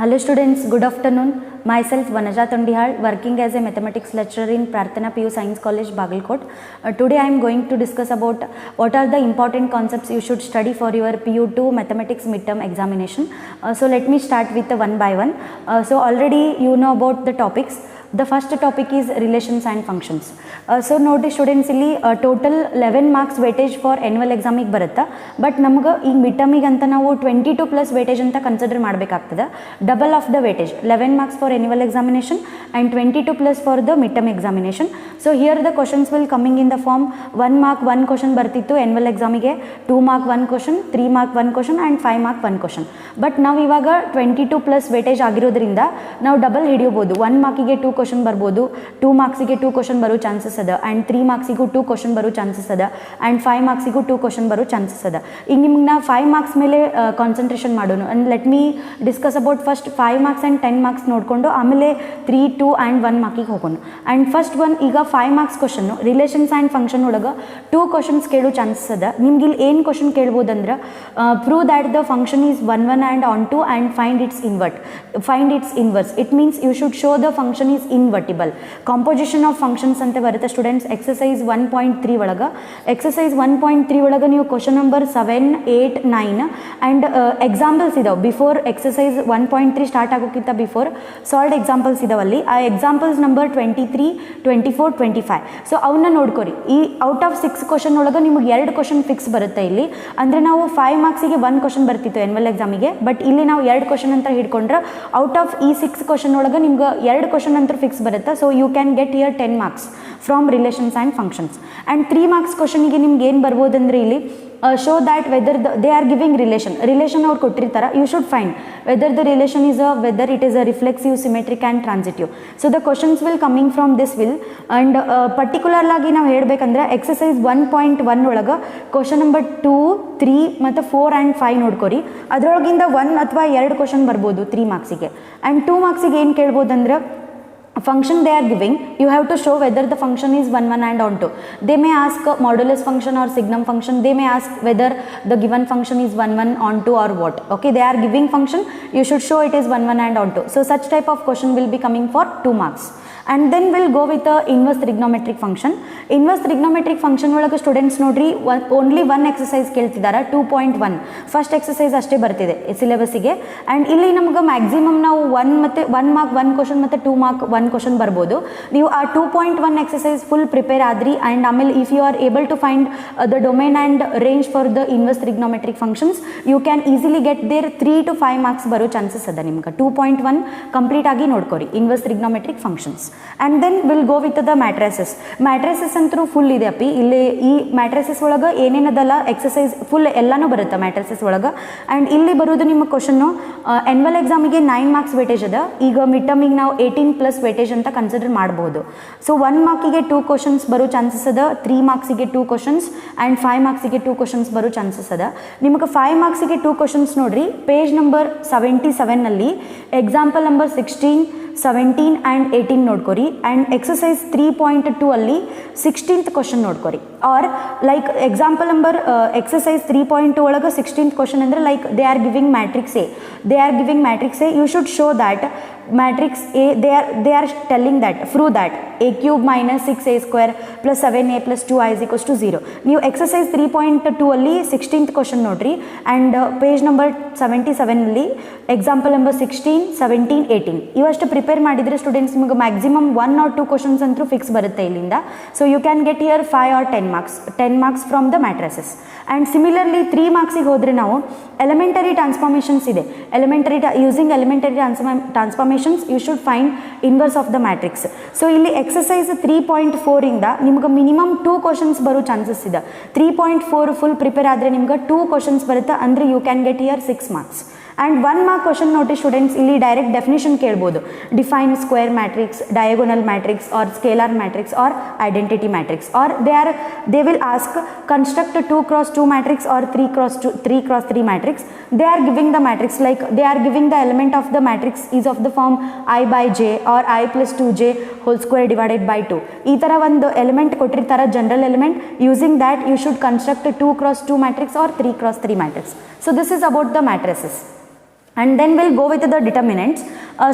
Hello students, good afternoon. Myself Vanaja Tondihal, working as a mathematics lecturer in Prarthana PU Science College, Bagalkot. Today I am going to discuss about what are the important concepts you should study for your PU2 mathematics midterm examination. So let me start with the one by one. So already you know about the topics. The first topic is relations and functions. So ನೋಡಿ students ಇಲ್ಲಿ total 11 marks weightage for annual ಎಕ್ಸಾಮಿಗೆ ಬರುತ್ತೆ. But ನಮ್ಗೆ ಈಗ mid ಟರ್ಮಿಗೆ ಅಂತ ನಾವು 22 plus weightage ಅಂತ ಕನ್ಸಿಡರ್ ಮಾಡಬೇಕಾಗ್ತದೆ. Double of the weightage 11 marks for annual examination and 22 plus for the mid term examination. So here the questions will coming in the form 1 mark 1 question ಬರ್ತಿತ್ತು annual ಎಕ್ಸಾಮಿಗೆ, 2 mark 1 question, 3 mark 1 question and 5 mark 1 question. But ನಾವು ಇವಾಗ 22 plus weightage ಆಗಿರೋದ್ರಿಂದ ನಾವು double ಹಿಡಿಯಬಹುದು. 1 ಮಾರ್ಕಿಗೆ 2 question ಬರ್ಬೋದು, 2 ಮಾರ್ಕ್ಸಿಗೆ 2 question ಬರೋ ಚಾನ್ಸಸ್ ಅದ, ಆ್ಯಂಡ್ 3 ಮಾರ್ಕ್ಸಿಗೂ 2 ಕ್ವಶನ್ ಬರೋ ಚಾನ್ಸಸ್ ಅದ, ಆ್ಯಂಡ್ 5 ಮಾರ್ಕ್ಸಿಗೂ 2 ಕ್ವಶನ್ ಬರೋ ಚಾನ್ಸಸ್ ಅದ. ಈಗ ನಿಮ್ಗೆ ನಾ 5 ಮಾರ್ಕ್ಸ್ ಮೇಲೆ ಕಾನ್ಸಂಟ್ರೇಷನ್ ಮಾಡೋಣ. And let me discuss about first 5 marks and 10 marks ನೋಡಿಕೊಂಡು ಆಮೇಲೆ 3, 2 ಆ್ಯಂಡ್ 1 ಮಾರ್ಕಿಗೆ ಹೋಗೋಣ. ಆ್ಯಂಡ್ ಫಸ್ಟ್ ಒನ್ ಈಗ 5 ಮಾರ್ಕ್ಸ್ ಕ್ವಶನ್ನು ರಿಲೇಷನ್ಸ್ ಆ್ಯಂಡ್ ಫಂಕ್ಷನ್ ಒಳಗೆ 2 ಕ್ವಶನ್ಸ್ ಕೇಳೋ ಚಾನ್ಸಸ್ ಅದ. ನಿಮ್ಗೆ ಇಲ್ಲಿ ಏನು ಕ್ವಶನ್ ಕೇಳ್ಬೋದಂದ್ರೆ prove that the function is 1, 1 and on to and find its inverse. It means you should show the function is invertible. Composition of functions ಅಂತ ಬರುತ್ತೆ ಸ್ಟೂಡೆಂಟ್ಸ್ ಎಕ್ಸಸೈಸ್ 1.3 ಒಳಗೆ. ಎಕ್ಸಸೈಸ್ 1.3 ಒಳಗೆ ನೀವು ಕ್ವಶನ್ ನಂಬರ್ 7, 8, 9 ಆ್ಯಂಡ್ ಎಕ್ಸಾಂಪಲ್ಸ್ ಇದಾವೆ. Before exercise 1.3 start ಆಗೋಕ್ಕಿಂತ before solved examples ಇದಾವಲ್ಲಿ. ಆ examples number 23, 24, 25. So ಅವನ್ನ ನೋಡ್ಕೊರಿ. ಈ ಔಟ್ ಆಫ್ 6 ಕ್ವಶನ್ ಒಳಗೆ ನಿಮಗೆ 2 ಕ್ವಶನ್ ಫಿಕ್ಸ್ ಬರುತ್ತೆ ಇಲ್ಲಿ. ಅಂದರೆ ನಾವು 5 ಮಾರ್ಕ್ಸಿಗೆ 1 ಕ್ವಶನ್ ಬರ್ತಿತ್ತು ಆ್ಯನ್ಯುವಲ್ ಎಕ್ಸಾಮಿಗೆ, ಬಟ್ ಇಲ್ಲಿ ನಾವು 2 ಕ್ವಶನ್ ಅಂತ ಹಿಡ್ಕೊಂಡ್ರೆ ಔಟ್ ಆಫ್ ಈ 6 ಕ್ವಶನ್ ಒಳಗೆ ನಿಮ್ಗೆ 2 ಕ್ವಶನ್ ಅಂತ ಫಿಕ್ಸ್ ಬರುತ್ತೆ. So you can get here 10 marks from relations and functions. And 3 marks ಕ್ವಶನಿಗೆ ನಿಮ್ಗೆ ಏನು ಬರ್ಬೋದಂದ್ರೆ ಇಲ್ಲಿ show that whether they are giving relation ಅವ್ರು ಕೊಟ್ಟಿರ್ತಾರೆ. You should find whether the relation is whether it is a reflexive, symmetric and transitive. So the questions will coming from this will. And ಪರ್ಟಿಕ್ಯುಲರ್ಲಾಗಿ ನಾವು ಹೇಳಬೇಕಂದ್ರೆ exercise 1.1 ಒಳಗೆ question number 2, 3 ಮತ್ತು 4 and 5 ನೋಡ್ಕೊರಿ. ಅದರೊಳಗಿಂದ 1 ಅಥವಾ 2 question ಬರ್ಬೋದು 3 ಮಾರ್ಕ್ಸಿಗೆ. And 2 ಮಾರ್ಕ್ಸಿಗೆ ಏನು ಕೇಳ್ಬೋದಂದ್ರೆ function they are giving, you have to show whether the function is 1, 1 and onto. They may ask modulus function or signum function. They may ask whether the given function is 1, 1 onto or what. Okay, they are giving function, you should show it is 1, 1 and onto. So such type of question will be coming for 2 marks. And then we'll go with the inverse trigonometric function. Inverse trigonometric function ಒಳಗೆ students ನೋಡ್ರಿ only 1 exercise ಕೇಳ್ತಿದ್ದಾರೆ 2.1. First exercise ಅಷ್ಟೇ ಬರ್ತಿದೆ ಸಿಲೆಬಸ್ಸಿಗೆ. And ಇಲ್ಲಿ ನಮ್ಗೆ maximum ನಾವು 1 mark 1 question ಮತ್ತು 2 mark 1 question ಬರ್ಬೋದು. ನೀವು ಆ 2.1 ಎಕ್ಸಸೈಸ್ ಫುಲ್ ಪ್ರಿಪೇರ್ ಆದ್ರಿ. ಆ್ಯಂಡ್ ಆಮೇಲೆ if you are able to find the domain and range for the inverse trigonometric functions, you can easily get there 3 to 5 marks ಬರೋ chances ಅದ ನಿಮ್ಗೆ. 2.1 complete ಆಗಿ ನೋಡ್ಕೊರಿ inverse trigonometric functions. And then will go with the matrices. Matrices ಅಂತೂ full ಇದೆ ಅಪ್ಪಿ. ಇಲ್ಲಿ ಈ ಮ್ಯಾಟ್ರೈಸಸ್ ಒಳಗೆ ಏನೇನದಲ್ಲ ಎಕ್ಸಸೈಸ್ ಫುಲ್ ಎಲ್ಲನೂ ಬರುತ್ತೆ ಮ್ಯಾಟ್ರೈಸಸ್ ಒಳಗೆ. ಆ್ಯಂಡ್ ಇಲ್ಲಿ ಬರೋದು ನಿಮ್ಮ ಕ್ವಶನ್ನು ಆ್ಯನ್ಯುವಲ್ ಎಕ್ಸಾಮಿಗೆ 9 ಮಾರ್ಕ್ಸ್ ವೇಟೇಜ್ ಅದ. ಈಗ ಮಿಡ್ ಟರ್ಮಿಗೆ ನಾವು 18 ಪ್ಲಸ್ ವೇಟೇಜ್ ಅಂತ ಕನ್ಸಿಡರ್ ಮಾಡ್ಬೋದು. ಸೊ 1 ಮಾರ್ಕಿಗೆ 2 ಕ್ವಶನ್ಸ್ ಬರೋ ಚಾನ್ಸಸ್ ಅದ, 3 ಮಾರ್ಕ್ಸಿಗೆ 2 ಕ್ವಶನ್ಸ್ ಆ್ಯಂಡ್ 5 ಮಾರ್ಕ್ಸಿಗೆ 2 ಕ್ವಶನ್ಸ್ ಬರೋ ಚಾನ್ಸಸ್ ಅದ. ನಿಮಗೆ 5 ಮಾರ್ಕ್ಸಿಗೆ 2 ಕ್ವಶನ್ಸ್ ನೋಡ್ರಿ ಪೇಜ್ ನಂಬರ್ 77ನಲ್ಲಿ ಎಕ್ಸಾಂಪಲ್ ನಂಬರ್ 16, 17 ಆ್ಯಂಡ್ 18 ನೋಡ್ಕೊರಿ. ಆ್ಯಂಡ್ ಎಕ್ಸಸೈಸ್ 3.2 ಅಲ್ಲಿ 16th ಕ್ವಶನ್ ನೋಡ್ಕೊರಿ. Or like example number exercise 3.2 ಒಳಗೆ 16th ಕ್ವಶನ್ ಅಂದರೆ like they are giving matrix A. You should show that matrix A they are telling that prove that a³ minus 6a² plus 7a plus 2i is equals to 0. ನೀವು exercise 3.2 ಅಲ್ಲಿ 16th question ನೋಡ್ರಿ. And page number 77ನಲ್ಲಿ example number 16, 17, 18 ಇವಷ್ಟು prepare ಮಾಡಿದರೆ students ನಿಮಗೆ maximum 1 or 2 questions ಅಂತೂ fix ಬರುತ್ತೆ ಇಲ್ಲಿಂದ. So you can get here 5 or 10 marks from the matrices. And similarly 3 ಮಾರ್ಕ್ಸಿಗೆ ಹೋದರೆ ನಾವು ಎಲಿಮೆಂಟರಿ ಟ್ರಾನ್ಸ್ಫಾರ್ಮೇಷನ್ಸ್ ಇದೆ. Using elementary transformations you should find inverse of the matrix. So ಇಲ್ಲಿ ಎಕ್ಸಸೈಸ್ 3.4 ಇಂದ ನಿಮ್ಗೆ ಮಿನಿಮಮ್ 2 ಕ್ವಶನ್ಸ್ ಬರೋ ಚಾನ್ಸಸ್ ಇದೆ. 3.4 ಫುಲ್ ಪ್ರಿಪೇರ್ ಆದರೆ ನಿಮ್ಗೆ 2 ಕ್ವಶನ್ಸ್ ಬರುತ್ತೆ, ಅಂದರೆ you can get here 6 marks. And 1 mark question ನೋಡಿ ಸ್ಟೂಡೆಂಟ್ಸ್ ಇಲ್ಲಿ ಡೈರೆಕ್ಟ್ ಡೆಫಿನೇಷನ್ ಕೇಳ್ಬೋದು. Define square matrix, diagonal matrix or scalar matrix or identity matrix. Or they will ask construct 2x2 matrix or 3x3 matrix. They are giving the matrix like they are giving the element of the matrix is of the form i/j or i + 2j whole square divided by 2. ಈ ಥರ ಒಂದು element ಕೊಟ್ಟಿರ್ತಾರೆ general element. Using that you should construct 2x2 matrix or 3x3 matrix. So this is about the matrices. and then we'll go with the determinants.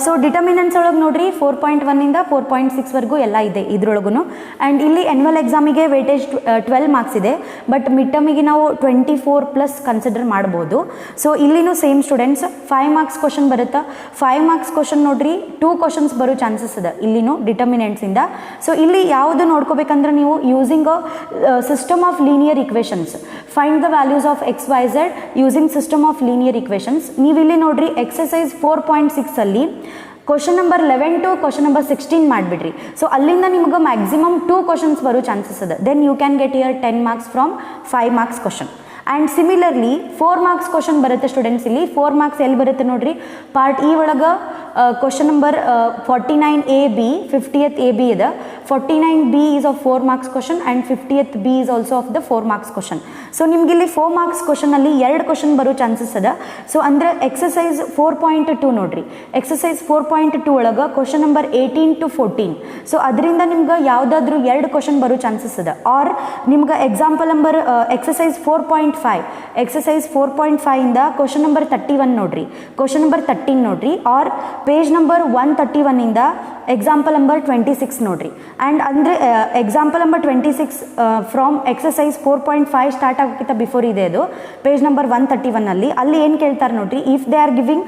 So determinants ಒಳಗೆ ನೋಡ್ರಿ 4.1 ಇಂದ 4.6 ವರೆಗೂ ಎಲ್ಲ ಇದೆ ಇದ್ರೊಳಗೂ. ಆ್ಯಂಡ್ ಇಲ್ಲಿ ಆ್ಯನ್ಯುವಲ್ ಎಕ್ಸಾಮಿಗೆ ವೇಟೇಜ್ 12 ಮಾರ್ಕ್ಸ್ ಇದೆ, ಬಟ್ ಮಿಡ್ ಟರ್ಮಿಗೆ ನಾವು 24+ ಕನ್ಸಿಡರ್ ಮಾಡ್ಬೋದು. ಸೊ ಇಲ್ಲಿನೂ ಸೇಮ್ ಸ್ಟೂಡೆಂಟ್ಸ್ 5 ಮಾರ್ಕ್ಸ್ ಕ್ವಶನ್ ಬರುತ್ತೆ. 5 ಮಾರ್ಕ್ಸ್ ಕ್ವಶನ್ ನೋಡ್ರಿ 2 ಕ್ವಶನ್ಸ್ ಬರೋ ಚಾನ್ಸಸ್ ಇದೆ ಇಲ್ಲಿನೂ ಡಿಟರ್ಮಿನೆಂಟ್ಸಿಂದ. ಸೊ ಇಲ್ಲಿ ಯಾವುದು ನೋಡ್ಕೋಬೇಕಂದ್ರೆ ನೀವು using system of linear equations, find the values of XYZ using system of linear equations. ನೀವು ಇಲ್ಲಿ ನೋಡ್ರಿ ಎಕ್ಸಸೈಸ್ 4.6 ಅಲ್ಲಿ question number 11 to question number 16 ಮಾಡಿಬಿಡ್ರಿ. ಸೊ ಅಲ್ಲಿಂದ ನಿಮ್ಗೆ ಮ್ಯಾಕ್ಸಿಮಮ್ 2 ಕ್ವಶನ್ಸ್ ಬರೋ ಚಾನ್ಸಸ್ ಇದೆ. Then you can get your 10 marks from 5 marks question. And similarly 4 marks question ಬರುತ್ತೆ ಸ್ಟೂಡೆಂಟ್ಸ್. ಇಲ್ಲಿ 4 ಮಾರ್ಕ್ಸ್ ಎಲ್ಲಿ ಬರುತ್ತೆ ನೋಡ್ರಿ, ಪಾರ್ಟ್ ಇ ಒಳಗೆ question number 49AB 50th AB ಇದೆ. 49B is of 4 marks question and 50th B is also of the 4 marks question. So ನಿಮ್ಗೆ ಇಲ್ಲಿ 4 marks ಕ್ವಶನಲ್ಲಿ 2 question ಬರೋ ಚಾನ್ಸಸ್ ಅದ. ಸೊ ಅಂದರೆ ಎಕ್ಸಸೈಸ್ 4.2 ನೋಡ್ರಿ, ಎಕ್ಸಸೈಸ್ 4.2 ಒಳಗೆ ಕ್ವಶನ್ ನಂಬರ್ 18 to 14. ಸೊ ಅದರಿಂದ ನಿಮ್ಗೆ ಯಾವುದಾದ್ರೂ 2 ಕ್ವಶನ್ ಬರೋ ಚಾನ್ಸಸ್ ಅದ. ಆರ್ ನಿಮ್ಗೆ ಎಕ್ಸಾಂಪಲ್ ನಂಬರ್ ಎಕ್ಸಸೈಸ್ 4.5, ಎಕ್ಸಸೈಸ್ 4.5 ಇಂದ ಕ್ವಶನ್ ನಂಬರ್ 31 ನೋಡ್ರಿ, ಕ್ವಶನ್ ನಂಬರ್ 13 ನೋಡ್ರಿ. ಆರ್ ಪೇಜ್ ನಂಬರ್ 131 ಇಂದ ಎಕ್ಸಾಂಪಲ್ ನಂಬರ್ 26 ನೋಡ್ರಿ. ಆ್ಯಂಡ್ ಅಂದರೆ example number 26 from exercise 4.5 start ಆಗೋಕ್ಕಿಂತ ಬಿಫೋರ್ ಇದೆ ಅದು ಪೇಜ್ ನಂಬರ್ 131 ಅಲ್ಲಿ ಏನು ಕೇಳ್ತಾರೆ ನೋಡ್ರಿ, if they are giving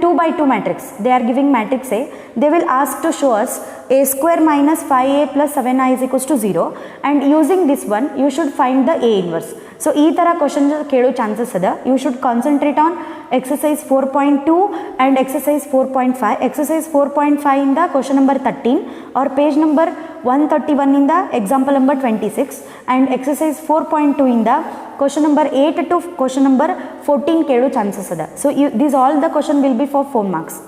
2x2 matrix, they are giving matrix A, they will ask to show us a square minus 5a plus 7i is equals to 0, and using this one you should find the a inverse. So ಈ ಥರ question ಕೇಳೋ chances ಅದ. You should concentrate on exercise 4.2 and exercise 4.5. Exercise 4.5 ಇಂದ question number 13 or page number 131 ಇಂದ example number 26, and exercise 4.2 ಇಂದ question number 8 to question number 14 ಕೇಳೋ chances ಅದ. So these all the question will be for 4 marks.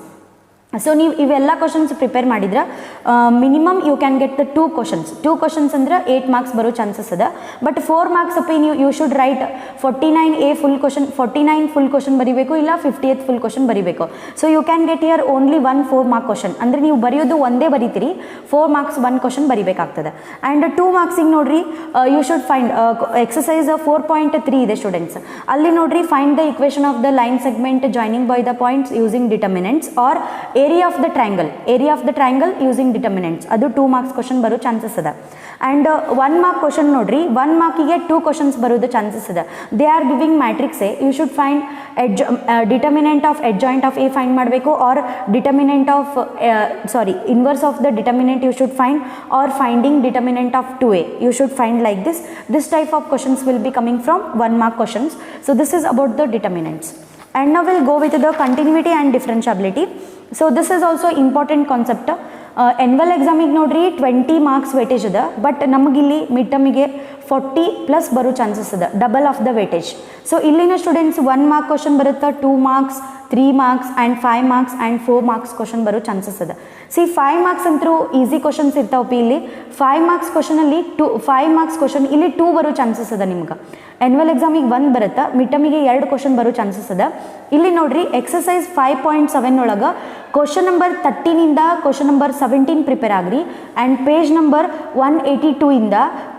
So ನೀವು ಇವೆಲ್ಲ questions prepare ಮಾಡಿದ್ರೆ minimum you can get the 2 questions ಅಂದ್ರೆ 8 marks ಬರೋ chances ಅದ. ಬಟ್ 4 ಮಾರ್ಕ್ಸ್ ಅಪ್ಪ you should write 49A full question, 49 full question ಬರೀಬೇಕು, ಇಲ್ಲ 50th ಫುಲ್ ಕ್ವಶನ್ ಬರೀಬೇಕು. So you can get here only 1 4 mark question. ಅಂದರೆ ನೀವು ಬರೆಯೋದು ಒಂದೇ ಬರೀತೀರಿ, 4 ಮಾರ್ಕ್ಸ್ 1 ಕ್ವಶನ್ ಬರೀಬೇಕಾಗ್ತದೆ. ಆ್ಯಂಡ್ 2 ಮಾರ್ಕ್ಸಿಗೆ ನೋಡ್ರಿ ಯು ಶುಡ್ ಫೈಂಡ್ ಎಕ್ಸಸೈಸ್ 4.3 ಇದೆ ಸ್ಟೂಡೆಂಟ್ಸ್. ಅಲ್ಲಿ ನೋಡ್ರಿ find the equation of the line segment joining by the points using determinants, or area of the triangle using determinants. ಅದು 2 ಮಾರ್ಕ್ಸ್ ಕ್ವಶನ್ ಬರೋ ಚಾನ್ಸಸ್ ಅದ. And 1 mark question ನೋಡ್ರಿ, 1 ಮಾರ್ಕಿಗೆ 2 questions ಬರೋದು chances ಅದ. They are giving matrix A, you should find determinant of adjoint of A find ಮಾಡಬೇಕು, or determinant of inverse of the determinant you should find, or finding determinant of 2a you should find like this type of questions will be coming from 1 mark questions. So this is about the determinants. And now we'll go with the continuity and differentiability. So this is also important concept. Annual examiಗೆ ನೋಡ್ರಿ 20 marks weightage ಅದ, but ನಮಗಿಲ್ಲಿ mid ಟರ್ಮಿಗೆ 40+ ಬರೋ chances ಅದ, double of the weightage. So ಇಲ್ಲಿನ students 1 mark question ಬರುತ್ತೆ, 2 marks, 3 marks and 5 marks and 4 marks question ಬರೋ chances ಅದ. 5 marks ಅಂತೂ ಈಸಿ ಕ್ವಶನ್ಸ್ ಇರ್ತಾವಪ್ಪ. ಇಲ್ಲಿ 5 ಮಾರ್ಕ್ಸ್ ಕ್ವಶನಲ್ಲಿ 5 ಮಾರ್ಕ್ಸ್ ಕ್ವಶನ್ ಇಲ್ಲಿ 2 ಬರೋ ಚಾನ್ಸಸ್ ಅದ. ನಿಮ್ಗೆ ಆ್ಯನ್ಯುವಲ್ ಎಕ್ಸಾಮಿಗೆ 1 ಬರುತ್ತೆ, ಮಿಡ್ ಟರ್ಮಿಗೆ 2 ಕ್ವಶನ್ ಬರೋ ಚಾನ್ಸಸ್ ಅದ. ಇಲ್ಲಿ ನೋಡ್ರಿ ಎಕ್ಸಸೈಸ್ 5.7 ಒಳಗೆ ಕ್ವಶನ್ ನಂಬರ್ 13 ಇಂದ ಕ್ವಶನ್ ನಂಬರ್ 17 ಪ್ರಿಪೇರ್ ಆಗ್ರಿ. ಆ್ಯಂಡ್ ಪೇಜ್ ನಂಬರ್ 182 ಇಂದ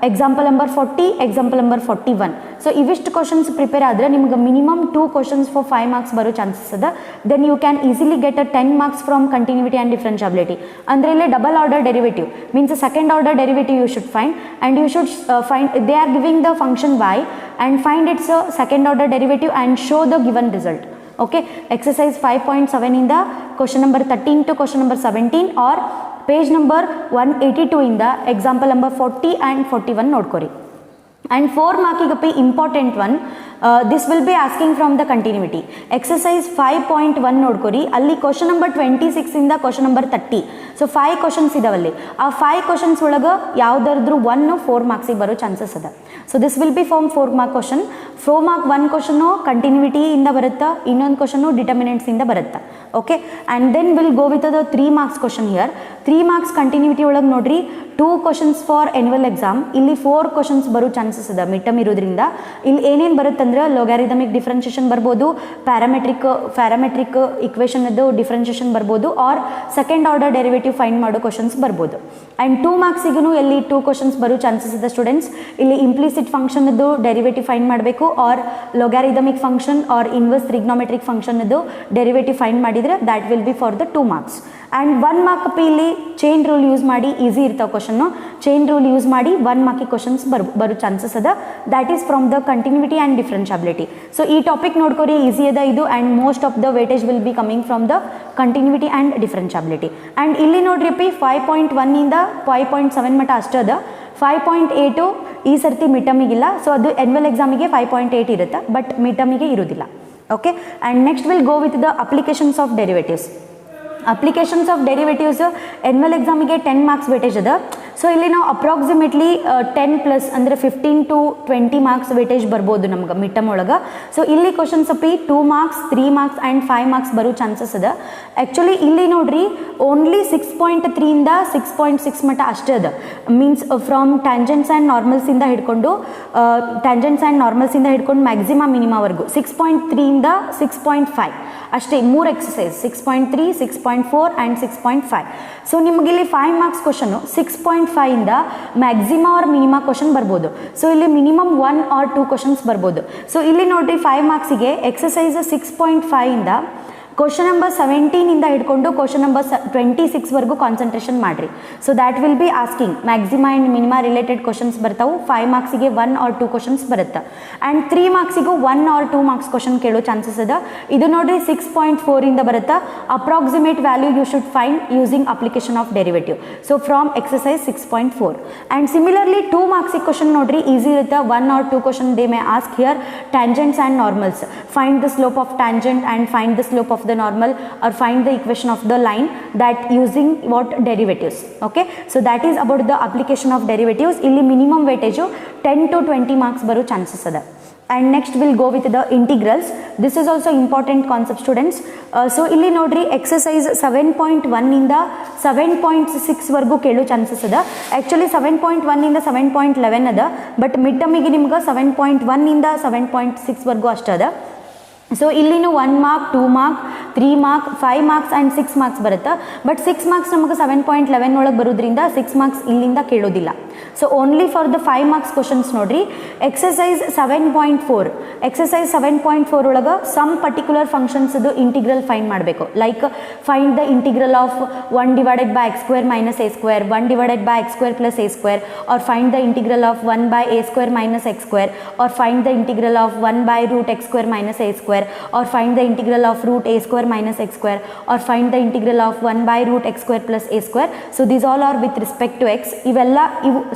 example number 40, example number 41. So ಇವಿಷ್ಟು ಕ್ವಶನ್ಸ್ ಪ್ರಿಪೇರ್ ಆದರೆ ನಿಮ್ಗೆ ಮಿನಿಮಮ್ 2 ಕ್ವಶನ್ಸ್ ಫಾರ್ 5 ಮಾರ್ಕ್ಸ್ ಬರೋ ಚಾನ್ಸಸ್ ಅದ. Then you can easily get 10 marks from continuity and differentiability. ಅಂದರೆ ಇಲ್ಲಿ double order derivative means second order derivative you should find, and you should find they are giving the function y and find its second order derivative and show the given result. Okay, exercise 5.7 ಇಂದ question number 13 to question number 17 or page number 182 ಇಂದ example number 40 and 41 ನೋಡ್ಕೊರಿ. And 4 ಮಾರ್ಕಿಗೆ important one, this will be asking from the continuity. Exercise 5.1 ನೋಡ್ಕೊರಿ, ಅಲ್ಲಿ question number 26 ಇಂದ question number 30. So 5 questions ಇದಾವಲ್ಲಿ. ಆ 5 questions ಒಳಗೆ ಯಾವುದಾದ್ರೂ 1 4 ಮಾರ್ಕ್ಸಿಗೆ ಬರೋ ಚಾನ್ಸಸ್ ಅದ. So this will be from 4 mark question. 4 mark 1 question ಕಂಟಿನ್ಯೂಟಿಯಿಂದ ಬರುತ್ತಾ, ಇನ್ನೊಂದು ಕ್ವಶನು ಡಿಟರ್ಮಿನೆಂಟ್ಸಿಂದ ಬರುತ್ತಾ. Okay, and then will go with the 3 marks question here. 3 marks continuity ಒಳಗೆ ನೋಡ್ರಿ 2 ಕ್ವಶನ್ಸ್ ಫಾರ್ ಆ್ಯನ್ಯುವಲ್ ಎಕ್ಸಾಮ್. ಇಲ್ಲಿ 4 ಕ್ವಶನ್ಸ್ ಬರೋ ಚಾನ್ಸಸ್ ಅದ ಮಿಡ್ ಟರ್ಮ್ ಇರೋದ್ರಿಂದ. ಇಲ್ಲಿ ಏನೇನು ಬರುತ್ತಂದ್ರೆ ಅಂದ್ರೆ ಲೋಗಾರಿದಮಿಕ್ ಡಿಫ್ರೆನ್ಷಿಯೇಷನ್ ಬರ್ಬೋದು, ಪ್ಯಾರಾಮೆಟ್ರಿಕ್ ಇಕ್ವೇಷನದ್ದು ಡಿಫ್ರೆನ್ಷಿಯೇಷನ್ ಬರ್ಬೋದು, or second order derivative find ಮಾಡೋ ಕ್ವಶನ್ಸ್ ಬರ್ಬೋದು. ಆ್ಯಂಡ್ 2 ಮಾರ್ಕ್ಸಿಗೂ ಎಲ್ಲಿ 2 ಕ್ವಶನ್ಸ್ ಬರೋ ಚಾನ್ಸಸ್ ಇದೆ ಸ್ಟೂಡೆಂಟ್ಸ್. ಇಲ್ಲಿ ಇಂಪ್ಲಿಸಿಟ್ ಫಂಕ್ಷನ್ದು ಡೆರಿವೇಟಿವ್ ಫೈಂಡ್ ಮಾಡಬೇಕು, or logarithmic function or inverse trigonometric ಫಂಕ್ಷನ್ದು ಡೆರಿವೇಟಿವ್ ಫೈಂಡ್ ಮಾಡಿದರೆ that will be for the 2 marks. And 1 mark ಪಿ ಇಲ್ಲಿ ಚೈನ್ ರೂಲ್ ಯೂಸ್ ಮಾಡಿ ಈಸಿ ಇರ್ತಾವೆ ಕ್ವಶನ್ನು. ಚೈನ್ ರೂಲ್ ಯೂಸ್ ಮಾಡಿ 1 ಮಾರ್ಕಿಗೆ ಕ್ವಶನ್ಸ್ ಬರೋ ಚಾನ್ಸಸ್ ಅದ. That is from the continuity and differentiability. So ಈ ಟಾಪಿಕ್ ನೋಡ್ಕೊರಿ, ಈಸಿ ಅದ ಇದು. And most of the weightage will be coming from the continuity and differentiability. And ಇಲ್ಲಿ ನೋಡ್ರಿ ಪಿ 5.1 5.7 ಮಟ್ಟ ಅಷ್ಟೇ ಅದ. 5.8 ಈ ಸರ್ತಿ ಮಿಟಮಿಗಿಲ್ಲ. ಸೊ ಅದು ಎನ್ಯುವಲ್ ಎಕ್ಸಾಮಿಗೆ 5.8 ಇರುತ್ತೆ, ಬಟ್ ಮಿಟಮಿಗೆ ಇರೋದಿಲ್ಲ. Okay. And next will go with the applications of derivatives. Applications of derivatives annual ಎಕ್ಸಾಮಿಗೆ 10 ಮಾರ್ಕ್ಸ್ ವೇಟೇಜ್ ಅದ. ಸೊ ಇಲ್ಲಿ ನಾವು ಅಪ್ರಾಕ್ಸಿಮೇಟ್ಲಿ 10+ ಅಂದರೆ 15 to 20 ಮಾರ್ಕ್ಸ್ ವೇಟೇಜ್ ಬರ್ಬೋದು ನಮ್ಗೆ ಮಿಟಮ್ ಒಳಗೆ. ಸೊ ಇಲ್ಲಿ questions P 2 marks 3 marks and 5 marks ಬರೋ ಚಾನ್ಸಸ್ ಅದ. ಆ್ಯಕ್ಚುಲಿ ಇಲ್ಲಿ ನೋಡ್ರಿ ಓನ್ಲಿ 6.3 ಇಂದ 6.6 ಮಟ್ಟ ಅಷ್ಟೇ ಅದ. ಮೀನ್ಸ್ ಫ್ರಮ್ ಟ್ಯಾಂಜೆಂಟ್ಸ್ ಆ್ಯಂಡ್ ನಾರ್ಮಲ್ಸಿಂದ ಹಿಡ್ಕೊಂಡು ಮ್ಯಾಕ್ಸಿಮಮ್ ಮಿನಿಮವರೆಗೂ 6.3 ಇಂದ 6.5 ಅಷ್ಟೇ. 3 ಎಕ್ಸಸೈಸ್ 6.3, 6.4 ಆ್ಯಂಡ್ 6.5. ಸೊ ನಿಮಗೆ ಇಲ್ಲಿ 5 ಮಾರ್ಕ್ಸ್ ಕ್ವಶನು 6.5 ಇಂದ ಮ್ಯಾಕ್ಸಿಮಮ್ ಆರ್ ಮಿನಿಮಮ್ ಕ್ವಶನ್ ಬರ್ಬೋದು. ಸೊ ಇಲ್ಲಿ ಮಿನಿಮಮ್ 1 or 2 ಕ್ವಶನ್ಸ್ ಬರ್ಬೋದು. ಸೊ ಇಲ್ಲಿ ನೋಡ್ರಿ 5 ಮಾರ್ಕ್ಸಿಗೆ ಎಕ್ಸಸೈಸ್ 6.5 ಇಂದ ಕ್ವಶನ್ ನಂಬರ್ 17 ಇಂದ ಹಿಡ್ಕೊಂಡು ಕ್ವಶನ್ ನಂಬರ್ 26ವರೆಗೂ ಕಾನ್ಸಂಟ್ರೇಷನ್ ಮಾಡಿರಿ. So that will be asking maxima and minima related questions ಬರ್ತಾವೆ. 5 ಮಾರ್ಕ್ಸಿಗೆ 1 or 2 ಕ್ವಶನ್ಸ್ ಬರುತ್ತೆ. ಆ್ಯಂಡ್ 3 ಮಾರ್ಕ್ಸಿಗೂ 1 or 2 ಮಾರ್ಕ್ಸ್ ಕ್ವಶನ್ ಕೇಳೋ ಚಾನ್ಸಸ್ ಅದ. ಇದು ನೋಡ್ರಿ 6.4 ಇಂದ ಬರುತ್ತೆ. Approximate value you should find using application of derivative. So from exercise 6.4. And similarly 2 ಮಾರ್ಕ್ಸಿಗೆ ಕ್ವಶನ್ ನೋಡ್ರಿ ಈಸಿ ಇರುತ್ತೆ. 1 or 2 question they may ask here tangents and normals. Find the slope of tangent and find the slope of the normal or find the equation of the line that using what derivatives. Okay, so that is about the application of derivatives. Illi minimum weightage 10 to 20 marks baru chances ada. And next we'll go with the integrals. This is also important concept students. So illi nodri exercise 7.1 ಇಂದ 7.6 ವರೆಗೂ ಕೇಳೋ chances ಅದ. Actually 7.1 ಇಂದ 7.11 ಅದ, but mid ಟರ್ಮಿಗೆ ನಿಮ್ಗೆ 7.1 ಇಂದ 7.6 ವರೆಗೂ ಅಷ್ಟೇ ಅದ. ಸೊ ಇಲ್ಲಿನೂ 1 mark 2 mark 3 mark 5 marks and 6 marks ಬರುತ್ತೆ. ಬಟ್ 6 ಮಾರ್ಕ್ಸ್ ನಮಗೆ 7.11 ಒಳಗೆ ಬರೋದ್ರಿಂದ 6 ಮಾರ್ಕ್ಸ್ ಇಲ್ಲಿಂದ ಕೇಳೋದಿಲ್ಲ. So only for the 5 marks questions ನೋಡ್ರಿ ಎಕ್ಸಸೈಸ್ 7.4. ಎಕ್ಸಸೈಸ್ 7.4 ಒಳಗೆ ಸಮ್ ಪರ್ಟಿಕ್ಯುಲರ್ ಫಂಕ್ಷನ್ಸ್ದು ಇಂಟಿಗ್ರಲ್ ಫೈಂಡ್ ಮಾಡಬೇಕು. Like find the integral of 1 divided by x² minus a² 1 divided by x² plus a², or find the integral of 1 by a² minus x², or find the integral of 1 by root x² minus a², or find the integral of root a² minus x², or find the integral of 1 by root x² plus a². So these all are with respect to x. ಇವೆಲ್ಲ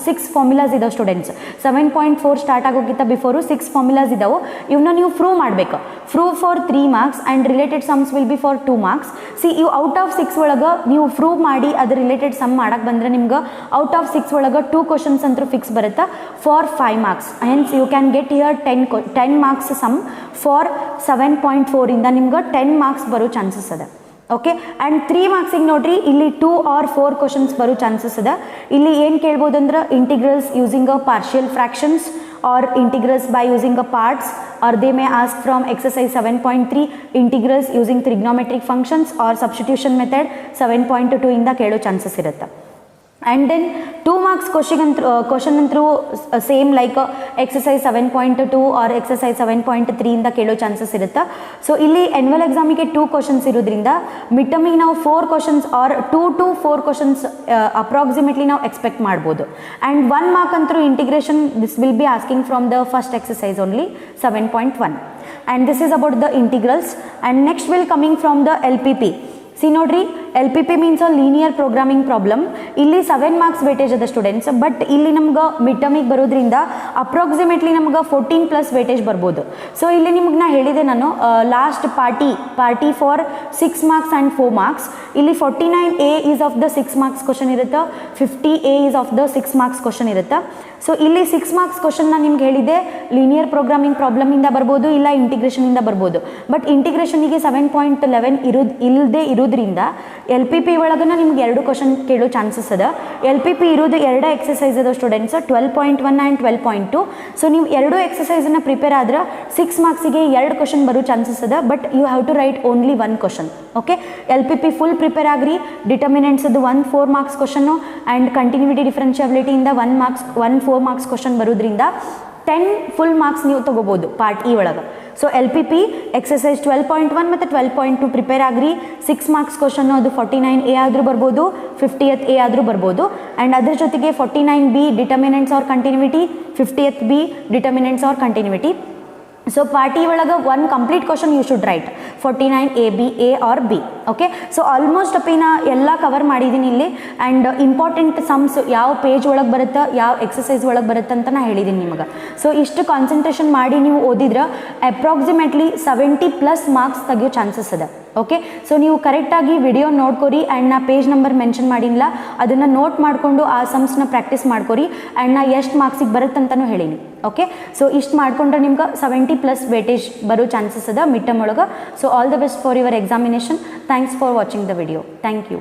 6 formulas ಇದಾವೆ students. 7.4 start ಆಗೋಕ್ಕಿಂತ before 6 formulas ಇದಾವೆ. ಇವನ್ನ ನೀವು prove ಮಾಡಬೇಕು. Prove for 3 marks and related sums will be for 2 marks. C ಇವು out of 6 ಒಳಗೆ ನೀವು prove ಮಾಡಿ ಅದು ರಿಲೇಟೆಡ್ ಸಮ್ ಮಾಡಕ್ಕೆ ಬಂದರೆ ನಿಮ್ಗೆ ಔಟ್ ಆಫ್ 6 ಒಳಗೆ 2 ಕ್ವಶನ್ಸ್ ಅಂತೂ ಫಿಕ್ಸ್ ಬರುತ್ತೆ for 5 marks. Hence you can get here 10 marks sum for 7.4 ಇಂದ ನಿಮ್ಗೆ 10 ಮಾರ್ಕ್ಸ್ ಬರೋ ಚಾನ್ಸಸ್ ಅದ. ಓಕೆ. ಆ್ಯಂಡ್ 3 ಮಾರ್ಕ್ಸಿಗೆ ನೋಡ್ರಿ ಇಲ್ಲಿ 2 or 4 ಕ್ವಶನ್ಸ್ ಬರೋ ಚಾನ್ಸಸ್ ಅದ. ಇಲ್ಲಿ ಏನು ಕೇಳ್ಬೋದು ಅಂದ್ರೆ integrals using a partial fractions or integrals by using a parts, or they may ask from exercise 7.3 integrals using trigonometric functions or substitution method 7.2 ಇಂದ ಕೇಳೋ ಚಾನ್ಸಸ್ ಇರುತ್ತೆ. ಆ್ಯಂಡ್ ದೆನ್ 2 ಮಾರ್ಕ್ಸ್ ಕ್ವಶನ್ ಅಂತೂ same like exercise 7.2 or exercise 7.3 ಇಂದ ಕೇಳೋ chances ಇರುತ್ತೆ. So ಇಲ್ಲಿ annual ಎಕ್ಸಾಮಿಗೆ 2 questions ಇರೋದ್ರಿಂದ mid ಟರ್ಮಿಗೆ ನಾವು 4 questions are 2 to 4 questions approximately ನಾವು ಎಕ್ಸ್ಪೆಕ್ಟ್ ಮಾಡ್ಬೋದು. ಆ್ಯಂಡ್ 1 ಮಾರ್ಕ್ ಅಂತೂ integration this will be asking from the first exercise only 7.1. And this is about the integrals. And next will coming from the LPP. C ನೋಡ್ರಿ LPP means a linear programming problem. ಇಲ್ಲಿ 7 marks weightage ಅದ students. But ಇಲ್ಲಿ ನಮ್ಗೆ mid ಟರ್ಮಿಗೆ ಬರೋದ್ರಿಂದ approximately ನಮ್ಗೆ 14+ weightage ಬರ್ಬೋದು. So ಇಲ್ಲಿ ನಿಮ್ಗೆ ನಾ ಹೇಳಿದೆ ನಾನು last party for 6 marks and 4 marks. ಇಲ್ಲಿ 49A is of the 6 marks question ಇರುತ್ತೆ, 50A is of the 6 marks question ಇರುತ್ತೆ. ಸೊ ಇಲ್ಲಿ 6 ಮಾರ್ಕ್ಸ್ ಕ್ವಶನ್ ನಾನು ನಿಮ್ಗೆ ಹೇಳಿದೆ ಲೀನಿಯರ್ ಪ್ರೋಗ್ರಾಮಿಂಗ್ ಪ್ರಾಬ್ಲಮಿಂದ ಬರ್ಬೋದು, ಇಲ್ಲ ಇಂಟಿಗ್ರೇಷನಿಂದ ಬರ್ಬೋದು. ಬಟ್ ಇಂಟಿಗ್ರೇಷನಿಗೆ 7.11 ಇಲ್ಲದೆ ಇರೋದ್ರಿಂದ LPP ಒಳಗನ ನಿಮ್ಗೆ 2 ಕ್ವಶನ್ ಕೇಳೋ ಚಾನ್ಸಸ್ ಅದ. LPP ಇರೋದು 2 ಎಕ್ಸಸೈಸ್ ಅದ ಸ್ಟೂಡೆಂಟ್ಸ್, 12.1 ಆ್ಯಂಡ್ 12.2. ಸೊ ನೀವು 2 ಎಕ್ಸಸೈಸನ್ನು ಪ್ರಿಪೇರ್ ಆದ್ರೆ 6 ಮಾರ್ಕ್ಸಿಗೆ 2 ಕ್ವಶನ್ ಬರೋ ಚಾನ್ಸಸ್ ಅದ. But you have to write only 1 question. Okay, LPP full prepare ಆಗ್ರಿ. ಡಿಟರ್ಮಿನೆಂಟ್ಸ್ ಅದು 1 4 ಮಾರ್ಕ್ಸ್ ಕ್ವಶನ್ನು ಆ್ಯಂಡ್ ಕಂಟಿನ್ಯೂಟಿ ಡಿಫ್ರೆನ್ಷಿಯಬಿಲಿಟಿಯಿಂದ 1 4 ಮಾರ್ಕ್ಸ್ ಕ್ವಶನ್ ಬರೋದ್ರಿಂದ 10 ಫುಲ್ ಮಾರ್ಕ್ಸ್ ನೀವು ತೊಗೋಬೋದು ಪಾರ್ಟ್ ಇ ಒಳಗೆ. ಸೊ LPP ಎಕ್ಸಸೈಸ್ 12.1 ಮತ್ತು 12.2 ಪ್ರಿಪೇರ್ ಆಗ್ರಿ. 6 ಮಾರ್ಕ್ಸ್ ಕ್ವಶನ್ನು ಅದು 49A ಆದರೂ ಬರ್ಬೋದು, 50th A ಆದರೂ ಬರ್ಬೋದು. ಆ್ಯಂಡ್ ಅದ್ರ ಜೊತೆಗೆ 49B determinants or continuity, 50th B determinants or continuity. So part E ಒಳಗೆ 1 complete question you should write 49AB A or B. Okay, so almost ಅಪ್ಪಿನ ಎಲ್ಲ ಕವರ್ ಮಾಡಿದ್ದೀನಿ ಇಲ್ಲಿ. ಆ್ಯಂಡ್ ಇಂಪಾರ್ಟೆಂಟ್ ಸಮ್ಸ್ ಯಾವ ಪೇಜ್ ಒಳಗೆ ಬರುತ್ತೆ, ಯಾವ ಎಕ್ಸಸೈಸ್ ಒಳಗೆ ಬರುತ್ತೆ ಅಂತ ನಾನು ಹೇಳಿದ್ದೀನಿ ನಿಮಗೆ. ಸೊ ಇಷ್ಟು ಕಾನ್ಸಂಟ್ರೇಷನ್ ಮಾಡಿ ನೀವು ಓದಿದ್ರೆ ಅಪ್ರಾಕ್ಸಿಮೇಟ್ಲಿ 70+ ಮಾರ್ಕ್ಸ್ ತೆಗಿಯೋ ಚಾನ್ಸಸ್ ಅದ. ಓಕೆ, ಸೊ ನೀವು ಕರೆಕ್ಟಾಗಿ ವಿಡಿಯೋ ನೋಡ್ಕೊರಿ. ಆ್ಯಂಡ್ ನಾ ಪೇಜ್ ನಂಬರ್ ಮೆನ್ಷನ್ ಮಾಡಿಲ್ಲ, ಅದನ್ನು ನೋಟ್ ಮಾಡಿಕೊಂಡು ಆ ಸಮ್ಸ್ನ ಪ್ರಾಕ್ಟೀಸ್ ಮಾಡ್ಕೊರಿ. ಆ್ಯಂಡ್ ನಾ ಎಷ್ಟು ಮಾರ್ಕ್ಸಿಗೆ ಬರುತ್ತಂತನೂ ಹೇಳೀನಿ. ಓಕೆ, ಸೊ ಇಷ್ಟು ಮಾಡ್ಕೊಂಡ್ರೆ ನಿಮ್ಗೆ 70+ ವೇಟೇಜ್ ಬರೋ ಚಾನ್ಸಸ್ ಅದ ಮಿಡ್ ಟರ್ಮ್ ಒಳಗೆ. So all the best for your examination. Thanks for watching the video. Thank you.